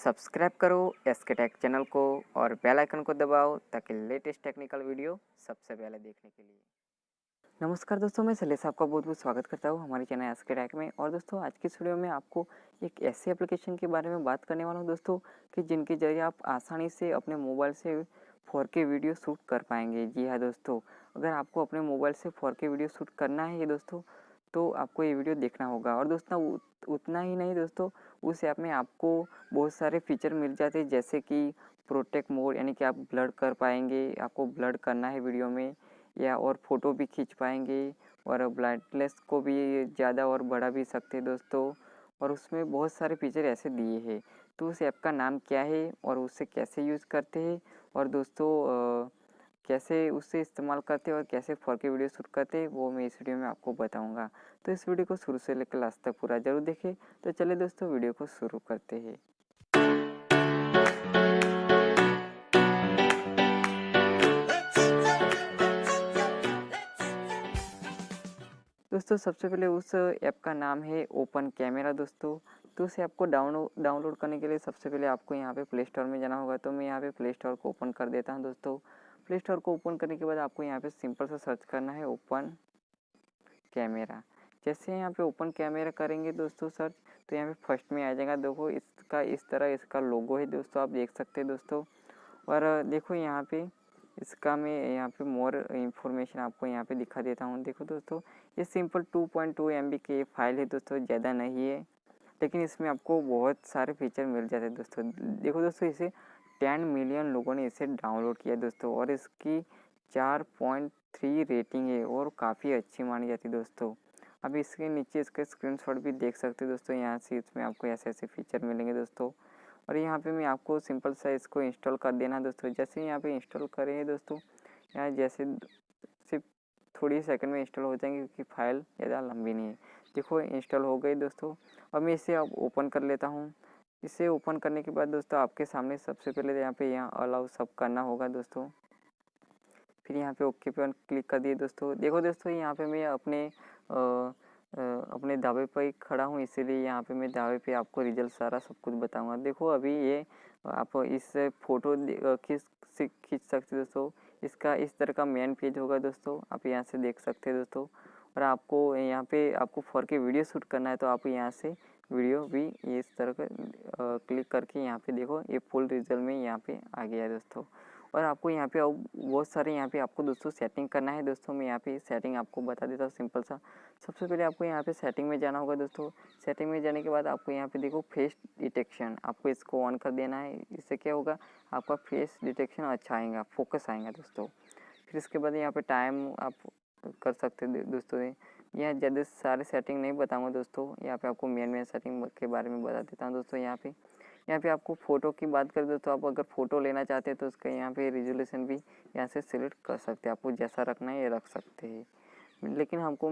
Subscribe करो SK take channel को और बेल आइकन को दबाओ ताकि लेटेस्ट टेक्निकल वीडियो सबसे पहले देखने के लिए। नमस्कार दोस्तों, मैं शैलेश आपका बहुत बहुत स्वागत करता हूँ हमारे चैनल एसके टेक में। और दोस्तों, आज की इस वीडियो में आपको एक ऐसी एप्लीकेशन के बारे में बात करने वाला हूँ दोस्तों कि जिनके जरिए आप आसानी से अपने मोबाइल से 4K वीडियो शूट कर पाएंगे। जी हाँ दोस्तों, अगर आपको अपने मोबाइल से 4K वीडियो शूट करना है दोस्तों, तो आपको ये वीडियो देखना होगा। और दोस्तों, उतना ही नहीं दोस्तों, उस ऐप में आपको बहुत सारे फीचर मिल जाते हैं, जैसे कि प्रोटेक्ट मोड, यानी कि आप ब्लर कर पाएंगे, आपको ब्लर करना है वीडियो में, या और फ़ोटो भी खींच पाएंगे, और ब्राइटनेस को भी ज़्यादा और बढ़ा भी सकते हैं दोस्तों। और उसमें बहुत सारे फीचर ऐसे दिए हैं। तो उस ऐप का नाम क्या है और उसे कैसे यूज़ करते हैं, और दोस्तों कैसे उससे इस्तेमाल करते हैं और कैसे 4K वीडियो शूट करते हैं, वो मैं इस वीडियो में आपको बताऊंगा। तो इस वीडियो को शुरू से लेकर लास्ट तक पूरा ज़रूर देखें। तो चलिए दोस्तों, वीडियो को शुरू करते हैं। दोस्तों, सबसे पहले उस ऐप का नाम है ओपन कैमरा दोस्तों। तो उस ऐप को डाउनलोड करने के लिए सबसे पहले आपको यहाँ पे प्ले स्टोर में जाना होगा। तो मैं यहाँ पे प्ले स्टोर को ओपन कर देता हूँ दोस्तों। प्ले स्टोर को ओपन करने के बाद आपको यहाँ पे सिंपल सा सर्च करना है ओपन कैमरा। जैसे यहाँ पे ओपन कैमरा करेंगे दोस्तों सर्च, तो यहाँ पे फर्स्ट में आ जाएगा। देखो, इसका इस तरह इसका लोगो है दोस्तों, आप देख सकते हैं दोस्तों। और देखो यहाँ पे इसका मैं यहाँ पे मोर इन्फॉर्मेशन आपको यहाँ पे दिखा देता हूँ। देखो दोस्तों, ये सिंपल 2.2 MB की फाइल है दोस्तों, ज़्यादा नहीं है, लेकिन इसमें आपको बहुत सारे फीचर मिल जाते हैं दोस्तों। देखो दोस्तों, इसे 10 मिलियन लोगों ने इसे डाउनलोड किया दोस्तों, और इसकी 4.3 रेटिंग है और काफ़ी अच्छी मानी जाती है दोस्तों। अब इसके नीचे इसके स्क्रीनशॉट भी देख सकते हैं दोस्तों। यहाँ से इसमें आपको ऐसे ऐसे फीचर मिलेंगे दोस्तों। और यहाँ पे मैं आपको सिंपल सा इसको इंस्टॉल कर देना दोस्तों। जैसे यहाँ पे इंस्टॉल करेंगे दोस्तों, यहाँ जैसे सिर्फ थोड़ी सेकंड में इंस्टॉल हो जाएंगे, क्योंकि फाइल ज़्यादा लंबी नहीं है। देखो, इंस्टॉल हो गई दोस्तों। अब मैं इसे अब ओपन कर लेता हूँ। इसे ओपन करने के बाद दोस्तों, आपके सामने सबसे पहले यहाँ अलाउ सब करना होगा दोस्तों। फिर यहाँ पे ओके पे क्लिक कर दिए दोस्तों। देखो दोस्तों, यहाँ पे मैं अपने दावे पर ही खड़ा हूँ, इसीलिए यहाँ पे मैं दावे पे आपको रिजल्ट सारा सब कुछ बताऊंगा। देखो, अभी ये आप इस फोटो खींच सकते दोस्तों। इसका इस तरह का मेन पेज होगा दोस्तों, आप यहाँ से देख सकते हैं दोस्तों। और आपको यहाँ पे आपको 4K वीडियो शूट करना है, तो आप यहाँ से वीडियो भी इस तरह का क्लिक करके यहाँ पे देखो, ये फुल रिजल्ट में यहाँ पे आ गया है दोस्तों। और आपको यहाँ पे बहुत सारे यहाँ पे आपको दोस्तों सेटिंग करना है दोस्तों। मैं यहाँ पे सेटिंग आपको बता देता हूँ सिंपल सा। सबसे पहले आपको यहाँ पे सेटिंग में जाना होगा दोस्तों। सेटिंग में जाने के बाद आपको यहाँ पे देखो फेस डिटेक्शन, आपको इसको ऑन कर देना है। इससे क्या होगा, आपका फेस डिटेक्शन अच्छा आएगा, फोकस आएगा दोस्तों। फिर इसके बाद यहाँ पे टाइम आप कर सकते हैं दोस्तों। यहाँ ज़्यादा सारे सेटिंग नहीं बताऊँगा दोस्तों, यहाँ पे आपको मेन सेटिंग के बारे में बता देता हूँ दोस्तों। यहाँ पे आपको फ़ोटो की बात करें दोस्तों, आप अगर फ़ोटो लेना चाहते हैं तो उसका यहाँ पे रिजोल्यूशन भी यहाँ से सिलेक्ट कर सकते हैं। आपको जैसा रखना है ये रख सकते हैं। लेकिन हमको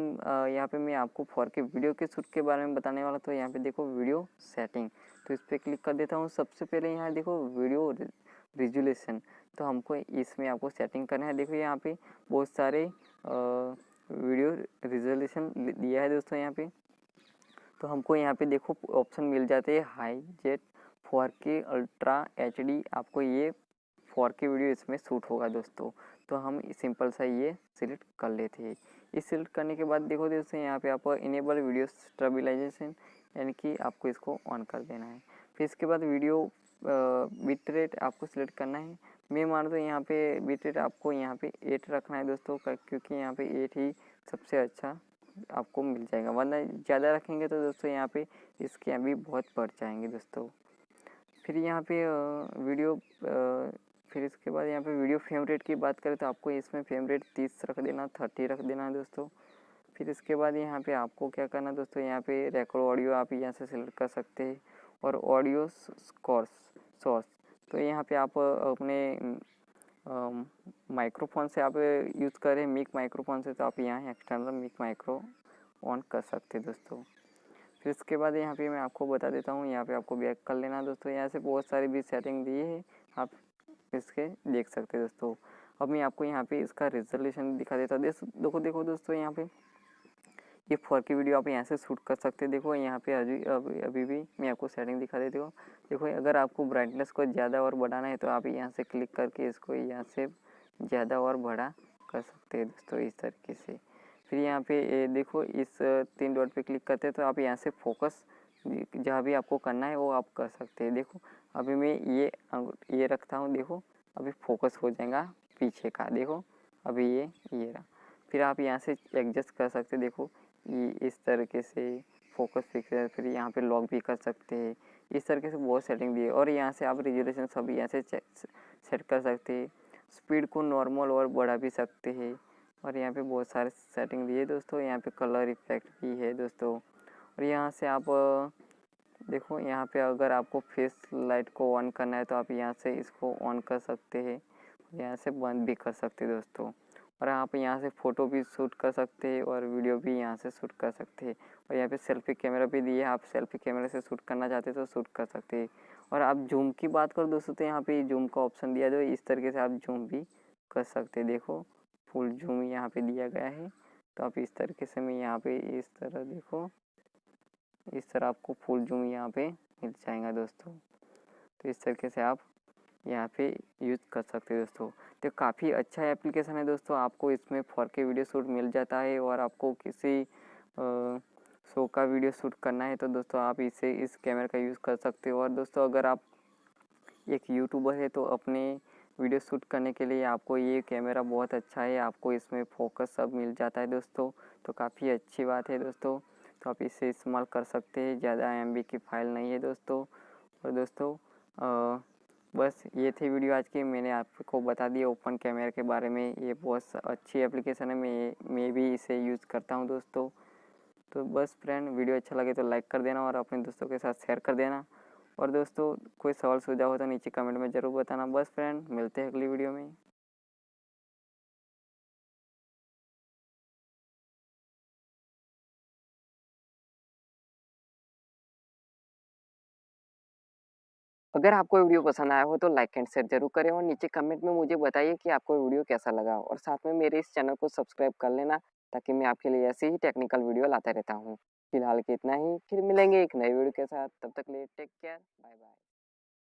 यहाँ पे मैं आपको 4K वीडियो के शूट के बारे में बताने वाला। तो यहाँ पे देखो वीडियो सेटिंग, तो इस पर क्लिक कर देता हूँ। सबसे पहले यहाँ देखो वीडियो रिजोल्यूशन, तो हमको इसमें आपको सेटिंग करना है। देखो, यहाँ पे बहुत सारे वीडियो रिजोल्यूशन दिया है दोस्तों यहाँ पे। तो हमको यहाँ पे देखो ऑप्शन मिल जाते हैं high jet 4K ultra HD, आपको ये 4K वीडियो इसमें शूट होगा दोस्तों। तो हम सिंपल सा ये सिलेक्ट कर लेते हैं। ये सिलेक्ट करने के बाद देखो दोस्तों, यहाँ पे आपको इनेबल वीडियो स्टेबलाइजेशन, यानी कि आपको इसको ऑन कर देना है। फिर इसके बाद वीडियो बिट रेट आपको सिलेक्ट करना है। मैं मान दो यहाँ पे बिट रेट आपको यहाँ पे 8 रखना है दोस्तों, क्योंकि यहाँ पे 8 ही सबसे अच्छा आपको मिल जाएगा, वरना ज़्यादा रखेंगे तो दोस्तों यहाँ पे इसके भी बहुत बढ़ जाएंगे दोस्तों। फिर यहाँ पे वीडियो फिर इसके बाद यहाँ पे वीडियो फ्रेम रेट की बात करें तो आपको इसमें फ्रेम रेट 30 रख देना, 30 रख देना है दोस्तों। फिर इसके बाद यहाँ पे आपको क्या करना दोस्तों, यहाँ पे रिकॉर्ड ऑडियो आप यहाँ से सिलेक्ट कर सकते हैं, और ऑडियो सोर्स, तो यहाँ पे आप अपने माइक्रोफोन से आप यूज़ करें, मिक माइक्रोफोन से, तो आप यहाँ एक्सटर्नल मिक माइक्रो ऑन कर सकते हैं दोस्तों। फिर इसके बाद यहाँ पे मैं आपको बता देता हूँ, यहाँ पे आपको बैक कर लेना दोस्तों। यहाँ से बहुत सारी भी सेटिंग दी है, आप इसके देख सकते हैं दोस्तों। अब मैं आपको यहाँ पे इसका रिजोल्यूशन दिखा देता हूँ। देखो दोस्तों, यहाँ ये 4K वीडियो आप यहाँ से शूट कर सकते हैं। देखो यहाँ पे अभी भी मैं आपको सेटिंग दिखा देती हूँ। देखो अगर आपको ब्राइटनेस को ज़्यादा और बढ़ाना है तो आप यहाँ से क्लिक करके इसको यहाँ से ज़्यादा और बड़ा कर सकते हैं दोस्तों, इस तरीके से। फिर यहाँ पे देखो इस 3 डॉट पे क्लिक करते हैं तो आप यहाँ से फोकस जहाँ भी आपको करना है वो आप कर सकते हैं। देखो अभी मैं ये रखता हूँ, देखो अभी फोकस हो जाएगा पीछे का, देखो अभी ये रहा। फिर आप यहाँ से एडजस्ट कर सकते हैं, देखो ये इस तरीके से फोकस फिक्स है। फिर यहाँ पे लॉक भी कर सकते हैं, इस तरीके से बहुत सेटिंग दी है। और यहाँ से आप रेजोल्यूशन सब यहाँ से सेट कर सकते हैं, स्पीड को नॉर्मल और बढ़ा भी सकते हैं। और यहाँ पे बहुत सारे सेटिंग दी है दोस्तों। यहाँ पे कलर इफेक्ट भी है दोस्तों। और यहाँ से आप देखो यहाँ पे अगर आपको फेस लाइट को ऑन करना है तो आप यहाँ से इसको ऑन कर सकते हैं, यहाँ से बंद भी कर सकते हैं दोस्तों। और आप यहाँ से फ़ोटो भी शूट कर सकते हैं और वीडियो भी यहाँ से शूट कर सकते हैं। और यहाँ पे सेल्फी कैमरा भी दिया है, आप सेल्फी कैमरा से शूट करना चाहते हैं तो शूट कर सकते हैं। और आप जूम की बात करो दोस्तों तो यहाँ पे जूम का ऑप्शन दिया है, इस तरीके से आप जूम भी कर सकते हैं। देखो फुल जूम यहाँ पे दिया गया है, तो आप इस तरीके से मैं यहाँ पे इस तरह देखो इस तरह आपको फुल जूम यहाँ पे मिल जाएगा दोस्तों। तो इस तरीके से आप यहाँ पे यूज़ कर सकते हैं दोस्तों। तो काफ़ी अच्छा एप्लीकेशन है दोस्तों, आपको इसमें 4K वीडियो शूट मिल जाता है। और आपको किसी शो का वीडियो शूट करना है तो दोस्तों आप इस कैमरे का यूज़ कर सकते हो। और दोस्तों अगर आप एक यूट्यूबर है तो अपने वीडियो शूट करने के लिए आपको ये कैमरा बहुत अच्छा है, आपको इसमें फोकस सब मिल जाता है दोस्तों। तो काफ़ी अच्छी बात है दोस्तों, तो आप इसे इस्तेमाल कर सकते हैं। ज़्यादा MB की फ़ाइल नहीं है दोस्तों। और दोस्तों बस ये थी वीडियो आज की, मैंने आपको बता दिया ओपन कैमरा के बारे में। ये बहुत अच्छी एप्लीकेशन है, मैं भी इसे यूज़ करता हूँ दोस्तों। तो बस फ्रेंड, वीडियो अच्छा लगे तो लाइक कर देना और अपने दोस्तों के साथ शेयर कर देना। और दोस्तों कोई सवाल सुझाव हो तो नीचे कमेंट में ज़रूर बताना। बस फ्रेंड, मिलते हैं अगली वीडियो में। अगर आपको वीडियो पसंद आया हो तो लाइक एंड शेयर जरूर करें और नीचे कमेंट में मुझे बताइए कि आपको वीडियो कैसा लगा। और साथ में मेरे इस चैनल को सब्सक्राइब कर लेना, ताकि मैं आपके लिए ऐसे ही टेक्निकल वीडियो लाता रहता हूँ। फिलहाल के इतना ही, फिर मिलेंगे एक नई वीडियो के साथ। तब तक के लिए टेक केयर, बाय बाय।